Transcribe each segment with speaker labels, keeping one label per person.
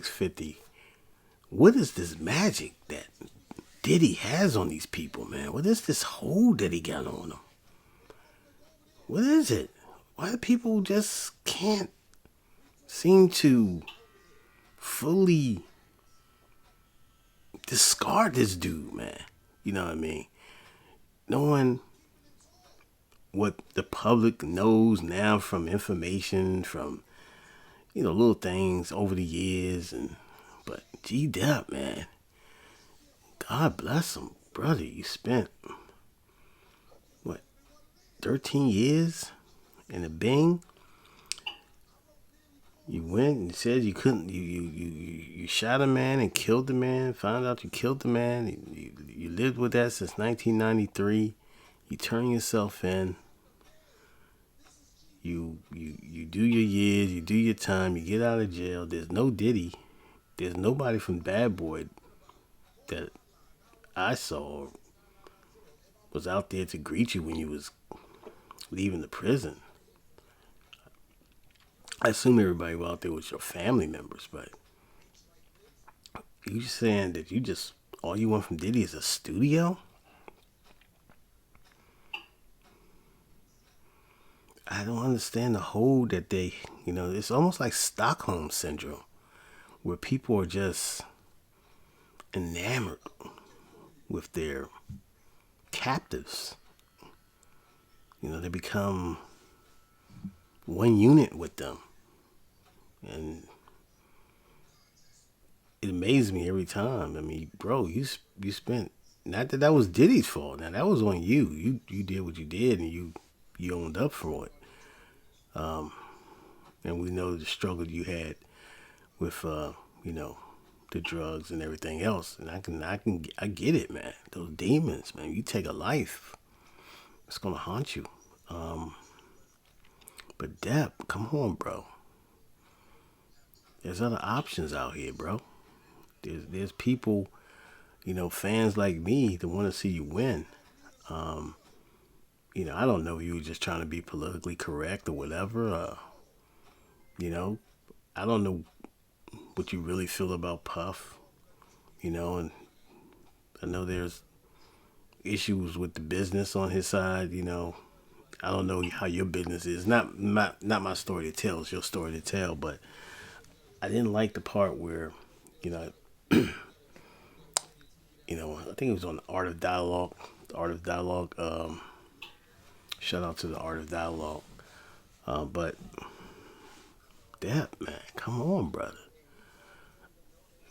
Speaker 1: 650. What is this magic that Diddy has on these people, man? What is this hold that he got on them? What is it? Why do people just can't seem to fully discard this dude, man? You know what I mean? Knowing what the public knows now from information, from, little things over the years, but G-Dep, man, God bless him, brother. You spent, what, 13 years in a Bing? You went and said you couldn't. You shot a man and killed the man. Found out you killed the man. You lived with that since 1993. You turn yourself in. You do your years. You do your time. You get out of jail. There's no Diddy. There's nobody from Bad Boy that I saw was out there to greet you when you was leaving the prison. I assume everybody was out there with your family members, but you saying that all you want from Diddy is a studio? I don't understand the hold that they, it's almost like Stockholm Syndrome, where people are just enamored with their captives. They become one unit with them. And it amazes me every time. I mean, bro, you spent, not that was Diddy's fault. Now, that was on you. You did what you did, and you owned up for it. And we know the struggle you had with, the drugs and everything else. And I get it, man. Those demons, man. You take a life, it's gonna haunt you. But Depp, come on, bro. There's other options out here, bro. There's people, fans like me that want to see you win. I don't know if you were just trying to be politically correct or whatever. I don't know what you really feel about Puff. And I know there's issues with the business on his side. I don't know how your business is. Not my story to tell. It's your story to tell. But I didn't like the part where, I think it was on the Art of Dialogue. Shout out to the Art of Dialogue. But that, man, come on, brother.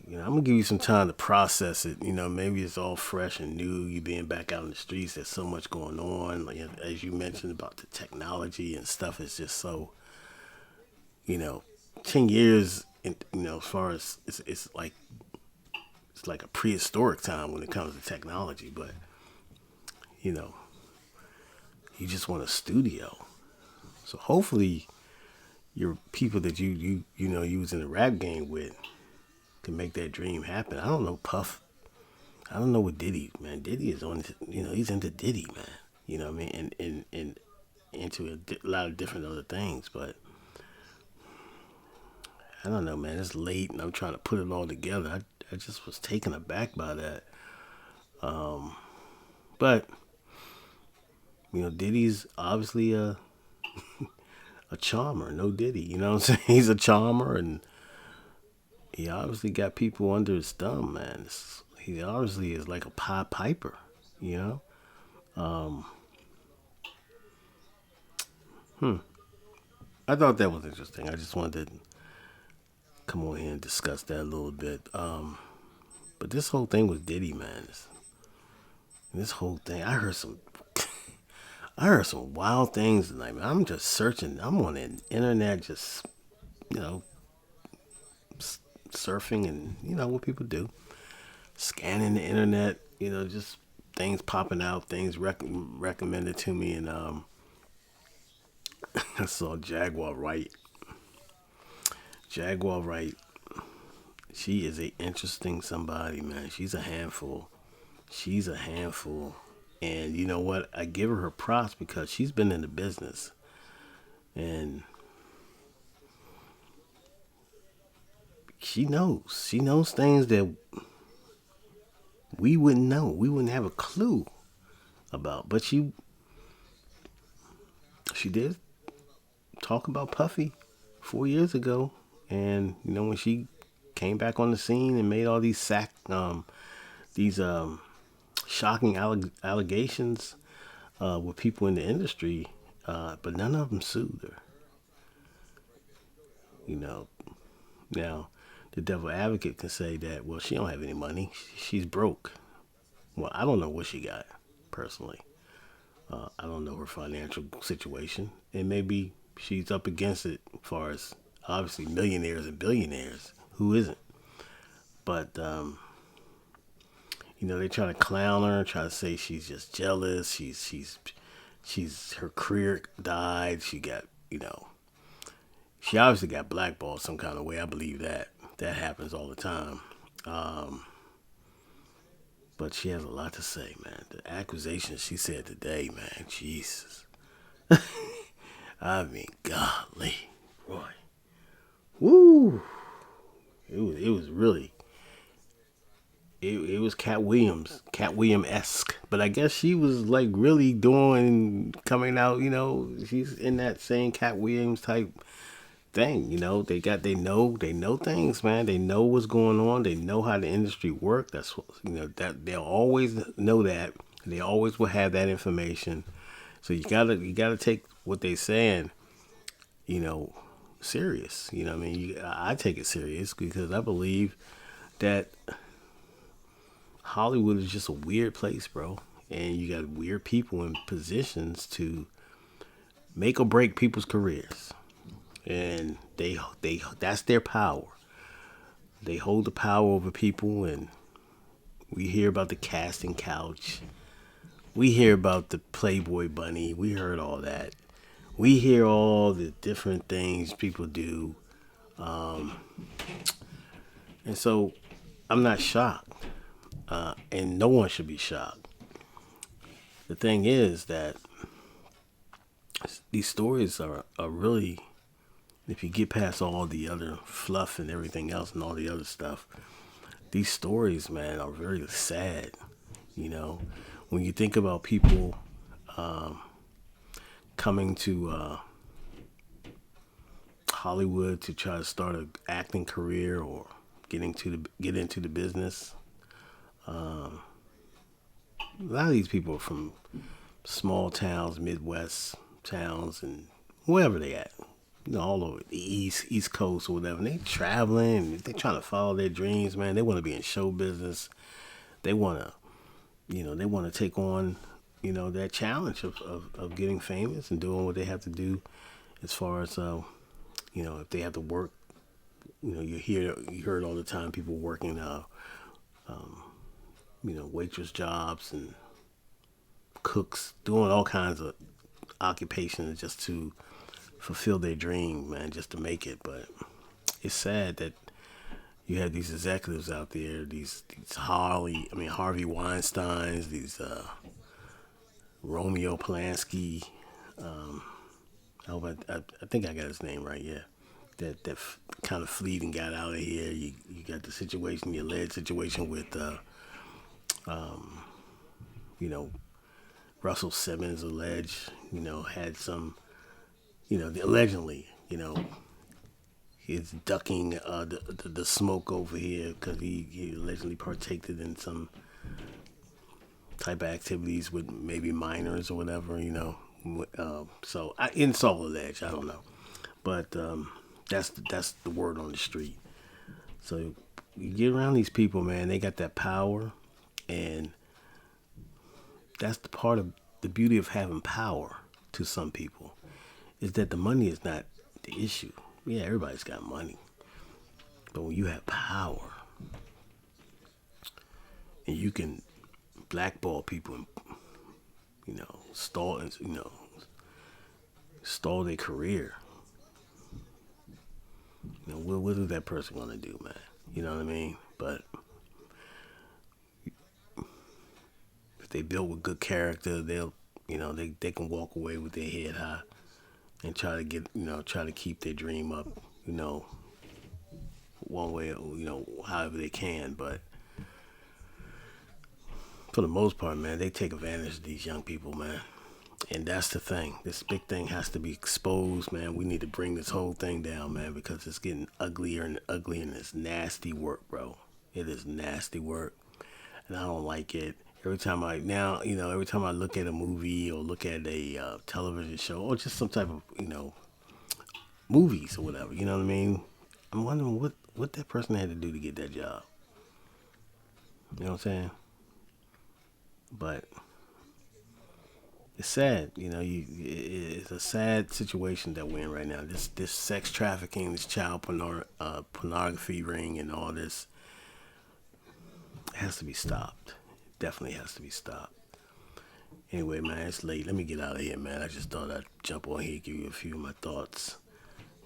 Speaker 1: I'm going to give you some time to process it. Maybe it's all fresh and new. You being back out in the streets, there's so much going on. Like, as you mentioned about the technology and stuff, it's just so, 10 years, as far as, it's like a prehistoric time when it comes to technology. But, you just want a studio. So hopefully your people that you was in the rap game with can make that dream happen. I don't know Puff. I don't know what Diddy, man. Diddy is on, he's into Diddy, man. You know what I mean? And into a lot of different other things. But I don't know, man. It's late and I'm trying to put it all together. I just was taken aback by that. But Diddy's obviously a charmer. No Diddy, you know what I'm saying? He's a charmer, and he obviously got people under his thumb, man. He obviously is like a Pied Piper, I thought that was interesting. I just wanted to come on here and discuss that a little bit. But this whole thing with Diddy, man. This whole thing, I heard some wild things tonight, man. I'm just searching. I'm on the internet, just, surfing and, what people do. Scanning the internet, just things popping out, things recommended to me. And I saw Jaguar Wright. She is a interesting somebody, man. She's a handful. And you know what? I give her props because she's been in the business. And she knows. She knows things that we wouldn't know. We wouldn't have a clue about. But she did talk about Puffy 4 years ago, and when she came back on the scene and made all these shocking allegations with people in the industry, but none of them sued her. You know, now the devil advocate can say that, well, she don't have any money, she's broke. Well, I don't know what she got personally. I don't know her financial situation, and maybe she's up against it as far as obviously millionaires and billionaires. Who isn't? But they try to clown her, try to say she's just jealous. She's her career died. She obviously got blackballed some kind of way. I believe that happens all the time. Um, but she has a lot to say, man. The accusations she said today, man, Jesus. I mean, golly, Roy. Woo! It was really it was Cat Williams esque. But I guess she was like really doing coming out. She's in that same Cat Williams type thing. They know things, man. They know what's going on. They know how the industry works. That's that they'll always know that. They always will have that information. So you gotta take what they saying, you know, serious. I mean, I take it serious because I believe that Hollywood is just a weird place, bro. And you got weird people in positions to make or break people's careers. And they that's their power. They hold the power over people, and we hear about the casting couch. We hear about the Playboy Bunny. We heard all that. We hear all the different things people do. And so I'm not shocked. And no one should be shocked. The thing is that these stories are really, if you get past all the other fluff and everything else and all the other stuff, these stories, man, are very sad. You know, when you think about people coming to Hollywood to try to start an acting career or get into the business, a lot of these people are from small towns, Midwest towns, and wherever they at. All over the East Coast or whatever. And they traveling. They trying to follow their dreams, man. They want to be in show business. They want to, they want to take on, that challenge of getting famous and doing what they have to do as far as, if they have to work. You heard all the time people working, waitress jobs and cooks, doing all kinds of occupations just to fulfill their dream, man, just to make it. But it's sad that you have these executives out there, these Harvey Weinsteins, these Romeo Polanski. I hope I think I got his name right. Yeah, that kind of fleed and got out of here. You got the situation, the alleged situation with you know Russell Simmons alleged had some allegedly he's ducking the smoke over here because he allegedly partaked in some type of activities with maybe minors or whatever. So it's all alleged. I don't know, but that's the word on the street. So you get around these people, man. They got that power, and that's the part of the beauty of having power. To some people, is that the money is not the issue. Yeah, everybody's got money, but when you have power and you can blackball people and stall their career, what is that person gonna do, man? You know what I mean? But if they build with good character, they'll they can walk away with their head high and try to keep their dream up, one way, however they can. But for the most part, man, they take advantage of these young people, man. And that's the thing. This big thing has to be exposed, man. We need to bring this whole thing down, man, because it's getting uglier and uglier, and it's nasty work, bro. It is nasty work, and I don't like it. Every time I look at a movie or look at a television show or just some type of, movies or whatever, you know what I mean? I'm wondering what that person had to do to get that job. You know what I'm saying? But it's sad, it's a sad situation that we're in right now. This sex trafficking, this child pornography ring, and all this has to be stopped. Definitely has to be stopped. Anyway, man, it's late. Let me get out of here, man. I just thought I'd jump on here, give you a few of my thoughts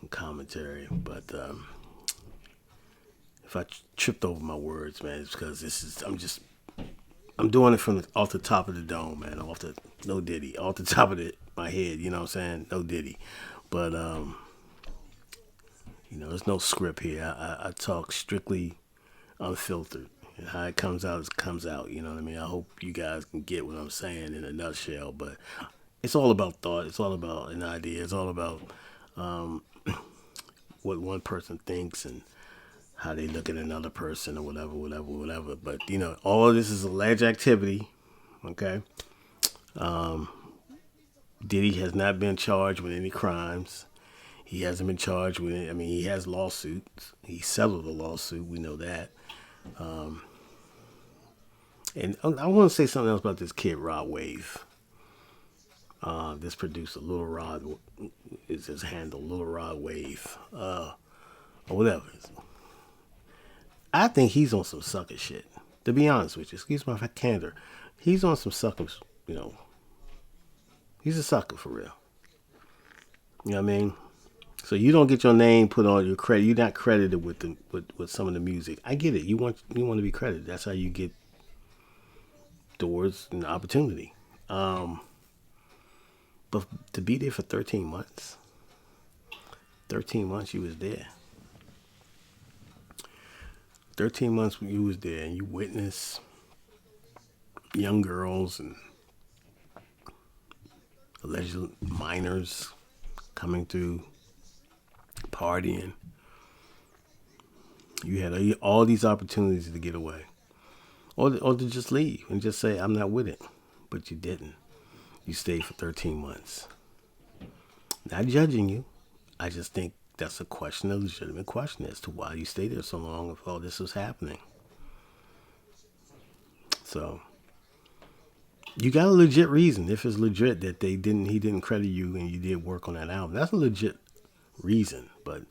Speaker 1: and commentary. But if I tripped over my words, man, it's because I'm doing it off the top of the dome, man. No Diddy, off the top of my head. You know what I'm saying? No Diddy, but there's no script here. I talk strictly unfiltered, and how it comes out, it comes out. You know what I mean? I hope you guys can get what I'm saying in a nutshell. But it's all about thought. It's all about an idea. It's all about what one person thinks and how they look at another person or whatever. But all of this is alleged activity. Okay. Diddy has not been charged with any crimes. He hasn't been charged with it. I mean, he has lawsuits. He settled a lawsuit. We know that. And I want to say something else about this kid, Rod Wave. This producer, Little Rod, is his handle, Little Rod Wave, or whatever. I think he's on some sucker shit. To be honest with you, excuse my candor, he's on some suckers. He's a sucker for real. You know what I mean? So you don't get your name put on your credit. You're not credited with some of the music. I get it. You want to be credited. That's how you get doors and opportunity. But to be there for 13 months, 13 months you was there. 13 months when you was there, and you witnessed young girls and alleged minors coming through, partying. You had all these opportunities to get away, or to just leave and just say, I'm not with it. But you didn't. You stayed for 13 months. Not judging you. I just think that's a legitimate question as to why you stayed there so long if all this was happening. So you got a legit reason. If it's legit that he didn't credit you and you did work on that album, that's a legit reason. But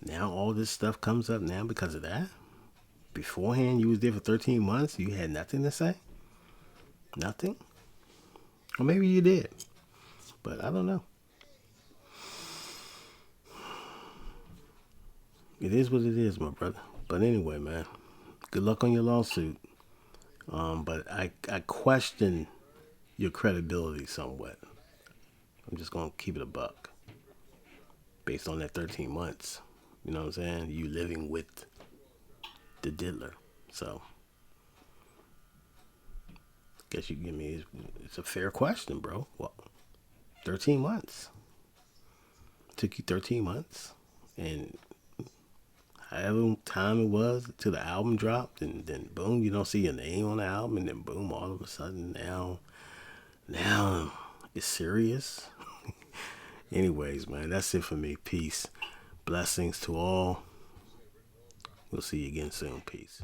Speaker 1: now all this stuff comes up now because of that. Beforehand, you was there for 13 months. You had nothing to say. Nothing. Or maybe you did, but I don't know. It is what it is, my brother. But anyway, man, good luck on your lawsuit. But I question your credibility somewhat. I'm just going to keep it a buck. Based on that 13 months. You know what I'm saying? You living with the diddler. So, guess you give me, it's a fair question, bro. Well, 13 months. Took you 13 months. And however time it was till the album dropped, and then boom, you don't see your name on the album, and then boom, all of a sudden now it's serious. Anyways, man, that's it for me. Peace. Blessings to all. We'll see you again soon. Peace.